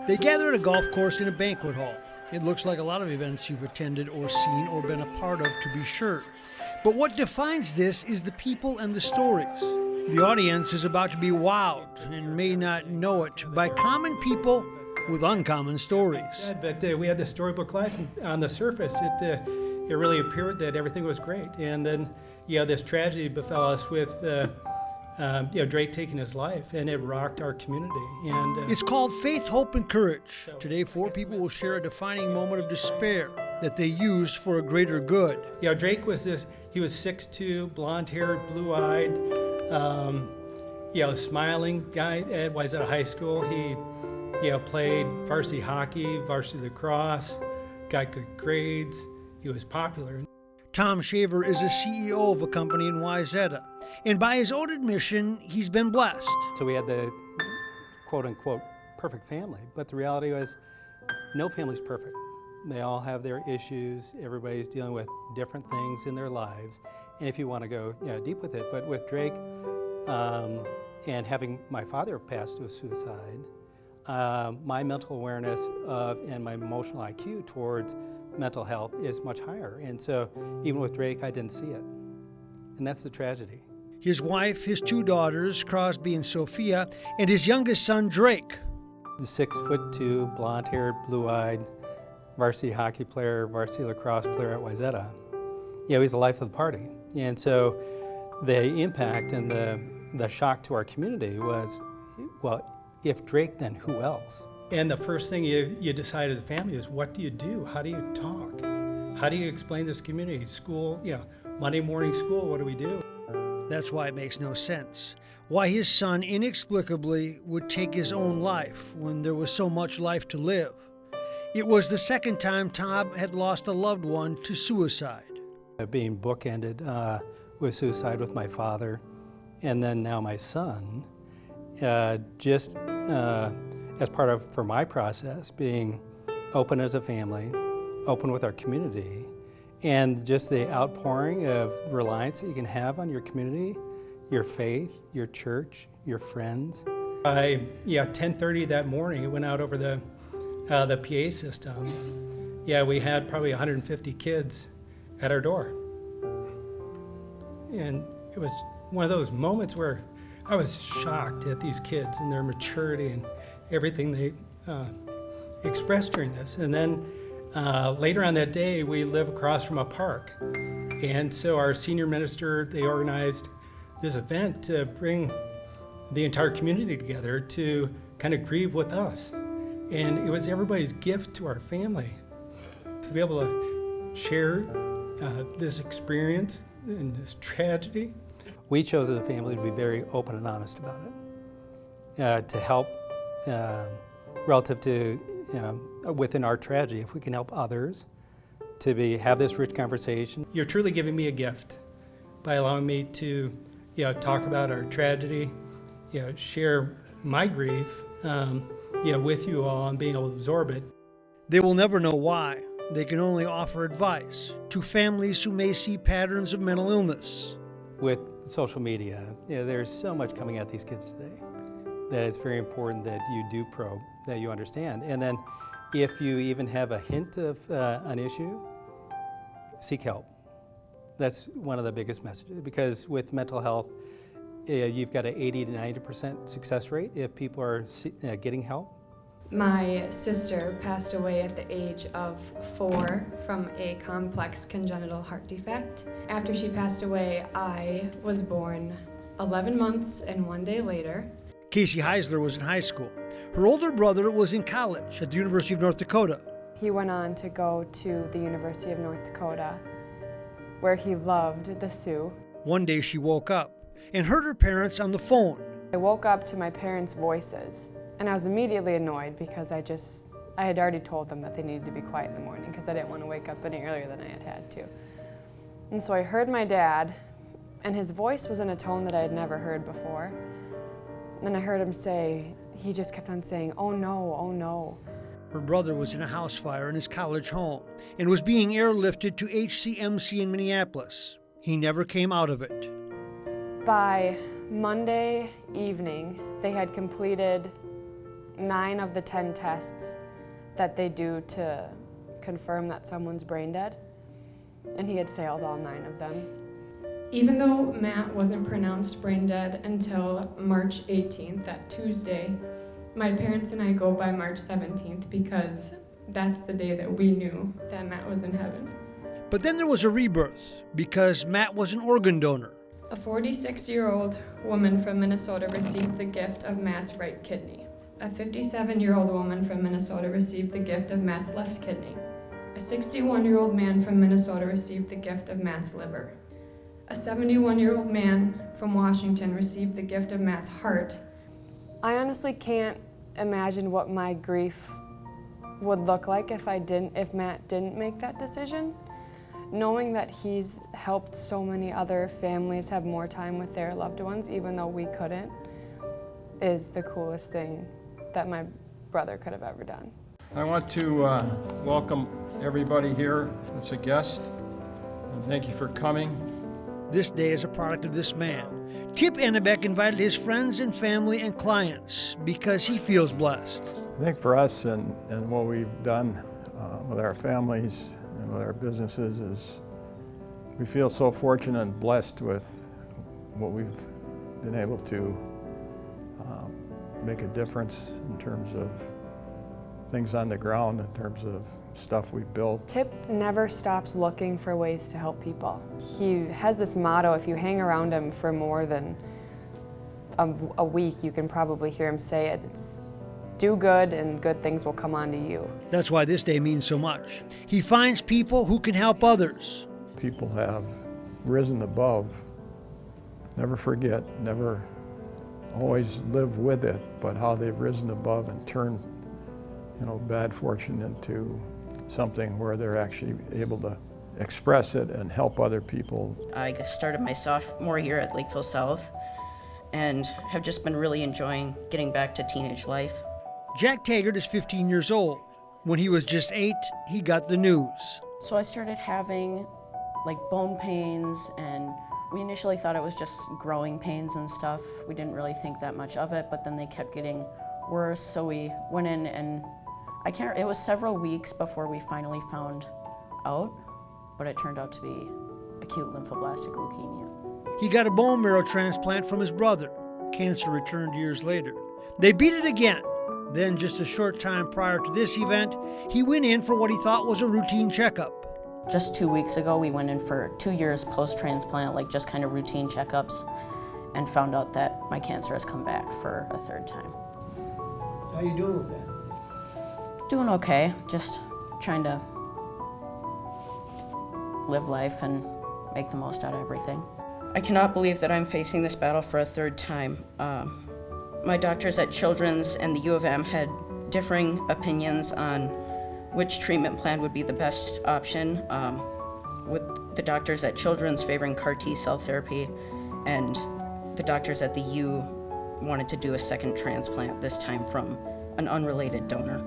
They gather at a golf course in a banquet hall. It looks like a lot of events you've attended or seen or been a part of, to be sure. But what defines this is the people and the stories. The audience is about to be wowed and may not know it by common people with uncommon stories. But we had the storybook life, and on the surface, it really appeared that everything was great. And then, this tragedy befell us with Drake taking his life, and it rocked our community. And it's called Faith, Hope, and Courage. Today, 4 people will share a defining moment of despair that they used for a greater good. Drake was he was 6'2", blonde-haired, blue-eyed, smiling guy at Wayzata High School. He played varsity hockey, varsity lacrosse, got good grades. He was popular. Tom Shaver is a CEO of a company in Wayzata, and by his own admission, he's been blessed. So we had the quote-unquote perfect family, but the reality was no family's perfect. They all have their issues. Everybody's dealing with different things in their lives, and if you want to go deep with it, but with Drake and having my father pass to a suicide, my mental awareness of and my emotional IQ towards mental health is much higher. And so even with Drake, I didn't see it. And that's the tragedy. His wife, his 2 daughters, Crosby and Sophia, and his youngest son, Drake. The 6'2", blonde-haired, blue-eyed, varsity hockey player, varsity lacrosse player at Wayzata. He's the life of the party. And so the impact and the shock to our community was, well, if Drake, then who else? And the first thing you decide as a family is, what do you do? How do you talk? How do you explain this community? School, Monday morning school, what do we do? That's why it makes no sense. Why his son inexplicably would take his own life when there was so much life to live. It was the second time Tom had lost a loved one to suicide. Being bookended with suicide with my father, and then now my son, as part of, for my process, being open as a family, open with our community, and just the outpouring of reliance that you can have on your community, your faith, your church, your friends. 10:30 that morning, it went out over the PA system. We had probably 150 kids at our door. And it was one of those moments where I was shocked at these kids and their maturity and everything they expressed during this. And then later on that day, we live across from a park. And so our senior minister, they organized this event to bring the entire community together to kind of grieve with us. And it was everybody's gift to our family to be able to share this experience and this tragedy. We chose as a family to be very open and honest about it, to help relative to within our tragedy, if we can help others to have this rich conversation. You're truly giving me a gift by allowing me to talk about our tragedy, share my grief with you all and being able to absorb it. They will never know why. They can only offer advice to families who may see patterns of mental illness. With social media, there's so much coming at these kids today that it's very important that you do probe, that you understand. And then if you even have a hint of an issue, seek help. That's one of the biggest messages, because with mental health, you've got an 80 to 90% success rate if people are getting help. My sister passed away at the age of 4 from a complex congenital heart defect. After she passed away, I was born 11 months and 1 day later. Casey Heisler was in high school. Her older brother was in college at the University of North Dakota. He went on to go to the University of North Dakota, where he loved the Sioux. One day she woke up and heard her parents on the phone. I woke up to my parents' voices, and I was immediately annoyed because I had already told them that they needed to be quiet in the morning because I didn't want to wake up any earlier than I had to. And so I heard my dad, and his voice was in a tone that I had never heard before. And I heard him say, he just kept on saying, "Oh no, oh no." Her brother was in a house fire in his college home and was being airlifted to HCMC in Minneapolis. He never came out of it. By Monday evening, they had completed 9 of the 10 tests that they do to confirm that someone's brain dead, and he had failed all 9 of them. Even though Matt wasn't pronounced brain dead until March 18th, that Tuesday, my parents and I go by March 17th because that's the day that we knew that Matt was in heaven. But then there was a rebirth because Matt was an organ donor. A 46-year-old woman from Minnesota received the gift of Matt's right kidney. A 57-year-old woman from Minnesota received the gift of Matt's left kidney. A 61-year-old man from Minnesota received the gift of Matt's liver. A 71-year-old man from Washington received the gift of Matt's heart. I honestly can't imagine what my grief would look like if Matt didn't make that decision. Knowing that he's helped so many other families have more time with their loved ones, even though we couldn't, is the coolest thing that my brother could have ever done. I want to welcome everybody here as a guest, and thank you for coming. This day is a product of this man. Tip Ennebeck invited his friends and family and clients because he feels blessed. I think for us and what we've done with our families and with our businesses is we feel so fortunate and blessed with what we've been able to make a difference in terms of things on the ground, in terms of stuff we've built. Tip never stops looking for ways to help people. He has this motto, if you hang around him for more than a week, you can probably hear him say it. It's do good and good things will come onto you. That's why this day means so much. He finds people who can help others. People have risen above. Never forget, never always live with it, but how they've risen above and turned, bad fortune into something where they're actually able to express it and help other people. I started my sophomore year at Lakeville South and have just been really enjoying getting back to teenage life. Jack Taggart is 15 years old. When he was just 8, he got the news. So I started having bone pains, and we initially thought it was just growing pains and stuff. We didn't really think that much of it, but then they kept getting worse, so we went in and it was several weeks before we finally found out, but it turned out to be acute lymphoblastic leukemia. He got a bone marrow transplant from his brother. Cancer returned years later. They beat it again. Then, just a short time prior to this event, he went in for what he thought was a routine checkup. Just 2 weeks ago, we went in for 2 years post-transplant, just kind of routine checkups, and found out that my cancer has come back for a 3rd time. How are you doing with that? Doing okay, just trying to live life and make the most out of everything. I cannot believe that I'm facing this battle for a 3rd time. My doctors at Children's and the U of M had differing opinions on which treatment plan would be the best option, with the doctors at Children's favoring CAR T-cell therapy, and the doctors at the U wanted to do a 2nd transplant, this time from an unrelated donor.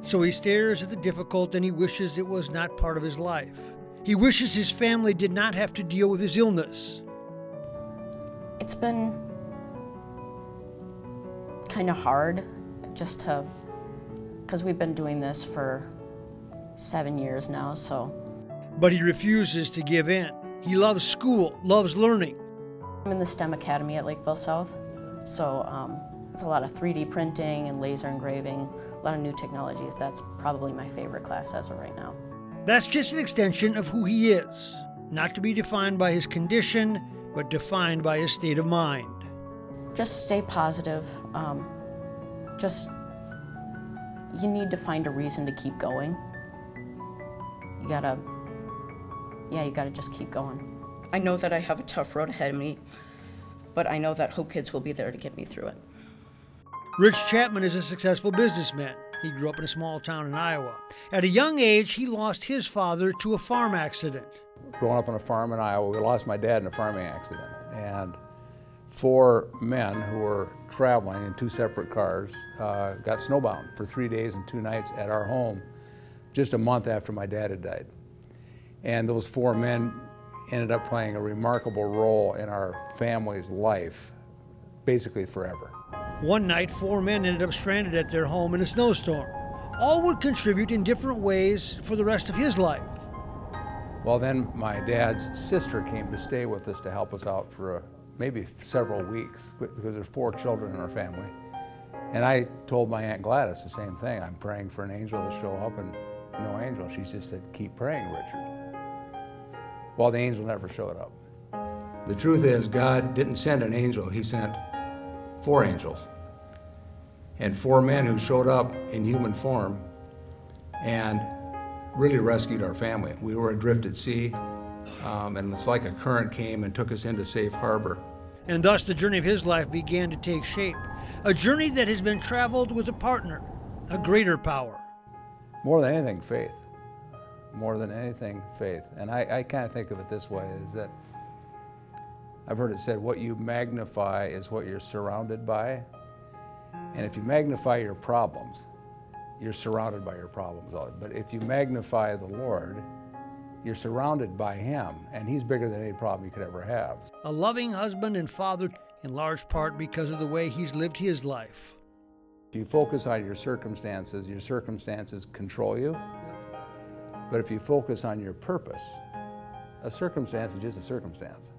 So he stares at the difficult and he wishes it was not part of his life. He wishes his family did not have to deal with his illness. It's been kind of hard because we've been doing this for 7 years now, so. But he refuses to give in. He loves school, loves learning. I'm in the STEM Academy at Lakeville South, so it's a lot of 3D printing and laser engraving, a lot of new technologies. That's probably my favorite class as of right now. That's just an extension of who he is, not to be defined by his condition, but defined by his state of mind. Just stay positive. You need to find a reason to keep going. You gotta just keep going. I know that I have a tough road ahead of me, but I know that Hope Kids will be there to get me through it. Rich Chapman is a successful businessman. He grew up in a small town in Iowa. At a young age, he lost his father to a farm accident. Growing up on a farm in Iowa, we lost my dad in a farming accident. And 4 men who were traveling in 2 separate cars got snowbound for 3 days and 2 nights at our home just a month after my dad had died. And those 4 men ended up playing a remarkable role in our family's life, basically forever. One night, 4 men ended up stranded at their home in a snowstorm. All would contribute in different ways for the rest of his life. Well, then my dad's sister came to stay with us to help us out for maybe several weeks, because there's 4 children in our family. And I told my Aunt Gladys the same thing. I'm praying for an angel to show up, and no angel. She just said, keep praying, Richard. Well, the angel never showed up. The truth is, God didn't send an angel. He sent 4 angels. And 4 men who showed up in human form and really rescued our family. We were adrift at sea, and it's like a current came and took us into safe harbor. And thus the journey of his life began to take shape. A journey that has been traveled with a partner, a greater power. More than anything, faith. More than anything, faith. And I kind of think of it this way, is that I've heard it said, what you magnify is what you're surrounded by. And if you magnify your problems, you're surrounded by your problems. But if you magnify the Lord, you're surrounded by Him, and He's bigger than any problem you could ever have. A loving husband and father, in large part because of the way he's lived his life. If you focus on your circumstances control you. But if you focus on your purpose, a circumstance is just a circumstance.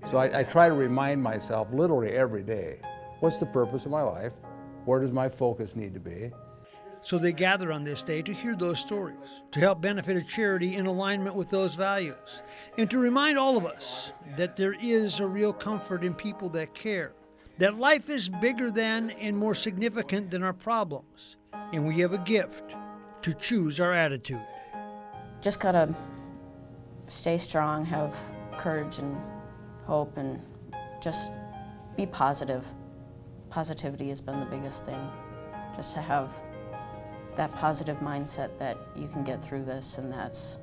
So I try to remind myself literally every day, what's the purpose of my life? Where does my focus need to be? So they gather on this day to hear those stories, to help benefit a charity in alignment with those values, and to remind all of us that there is a real comfort in people that care, that life is bigger than and more significant than our problems, and we have a gift to choose our attitude. Just gotta stay strong, have courage and hope, and just be positive. Positivity has been the biggest thing, just to have that positive mindset that you can get through this, and that's